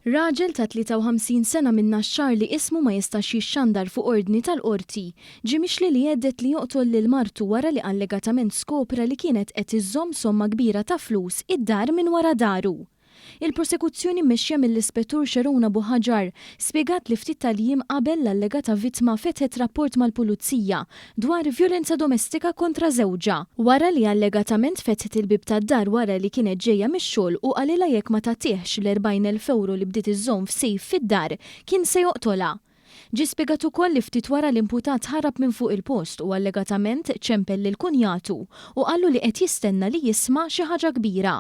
Raġel ta' 53 sena minn Naxxar li ismu ma jistax jixxandar fuq ordni tal-qorti ġie mixli li għeddet li joqtol lil martu wara li allegatament skopra li kienet qed iżżomm somma kbira ta' flus id-dar minn wara daru. Il-prosekuzzjoni mmexxija mill-Ispettur Xeruna Buħaġar spjegat li ftit tal-jiem qabel l-allegata vittma fetħet rapport mal-Pulizija dwar vjolenza domestika kontra żewġa. Wara li allegatament fetħet il-bib tad-dar wara li kienet ġejja mix-xogħol u qalilha jekk ma tagħtihx l-40,000 euro li bdiet iżżomm f'sejf fid-dar kien se joqtolha. Ġie spjegat ukoll li ftit wara l-imputat ħarab minn fuq il-post u allegatament ċempel lil kunjatu u qallu li qed jistenna li jisma' xi ħaġa kbira.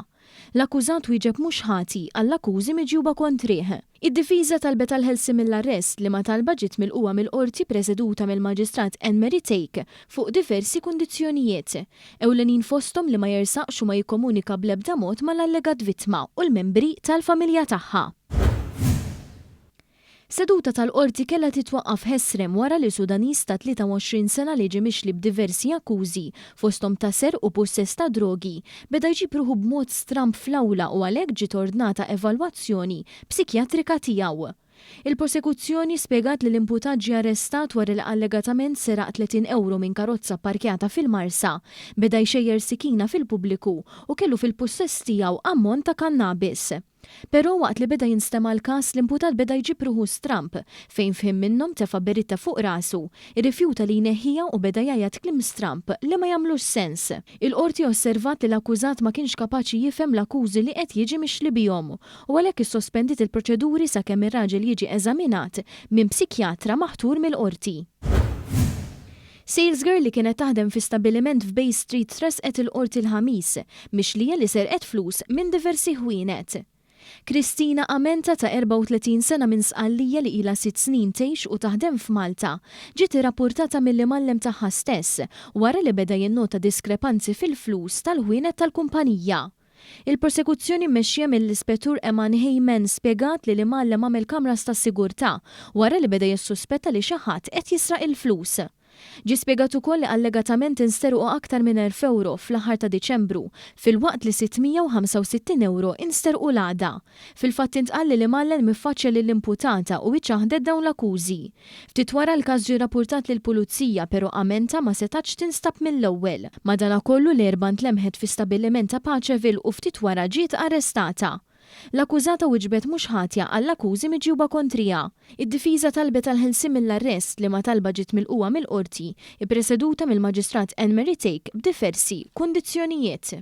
L-akkużat wieġeb mhux ħati għall-akkużi miġjuba kontrih. Id-difiża talbet għall-ħelsi mill-arrest li ma talba ġiet milquha mill-qorti preżeduta mill-Maġistrat Anne-Marie Take fuq diversi kundizzjonijiet. Ewlenin fosthom li ma jersaqx u ma jikkomunika bl-ebda mod mal-allegat vittma u l-membri tal-familja tagħha. Seduta tal-qorti kellha titwaqqaf ħesrem wara li Sudanis ta' 23 sena li ġie mixli b'diversi akkużi fosthom ta' ser u possess ta' drogi beda jġib ruħu b'mod stramp fl-awla u għalhekk ġiet ordnata evalwazzjoni psikjatrika tiegħu. Il-prosekuzzjoni spjegat li l-imputat ġie arrestat wara li allegatament seraq 30 euro minn karozza parkjata fil-Marsa, beda jxejjer sikina fil-pubbliku u kellu fil-possess tiegħu ammont ta' kannabis. Però waqt li beda jinstema' l-każ l-imputat beda jġib ruħu stramp fejn fhim minnhom tefa' beritta fuq rasu, irrifjuta li jneħħiha u beda jgħid kliem stramp li ma jagħmlux sens. Il-qorti osservat li l-akkużat ma kienx kapaċi jifhem l-akkużi li qed jiġi mixli bihom u għalhekk issospendit il-proċeduri sakemm ir-raġel jiġi eżaminat minn psikjatra maħtur mill-qorti. Salesgirl li kienet taħdem fi stabbiliment f'Bay Street tresqet il-qorti l-ħamis mixlija li serqet flus minn diversi ħwienet. Kristina Amenta ta' 34 sena minn Sqallija li ilha 6 snin tgħix u taħdem f'Malta ġiet irrappurtata mill-imallem tagħha stess wara li beda jinnota diskrepanzi fil-flus tal-ħwienet tal-kumpanija. Il-prosekuzzjoni mmexxija mill-Ispettur Eman Heyman spjegat li l-imallem għamel kamras tas-sigurtà wara li beda jissuspetta li xi ħadd qed jisraq il-flus. Ġie spjegat ukoll li allegatament insterqu aktar minn 1,000 euro fl-aħħar ta' Diċembru, filwaqt li 665 euro insterqu l-għada. Fil-fatt intqal li l-imallem miffaċċja lill-imputata u iċċaħdet dawn l-akkużi. Ftit wara l-każ ġie rrappurtat lill-Pulizija però Amenta ma setax tinstab mill-ewwel. Madankollu l-erba' ntlemħet fi stabbiliment ta' Paċeville u ftit wara ġiet arrestata. L-akkużata wiġbet mhux ħatja għall-akkużi miġjuba kontrija. Id-difiża talbet għall-ħelsi mill-arrest li ma talba ġiet milquha mill-qorti, ippreseduta mill-Maġistrat Anne-Marie Take b'diversi kundizzjonijiet.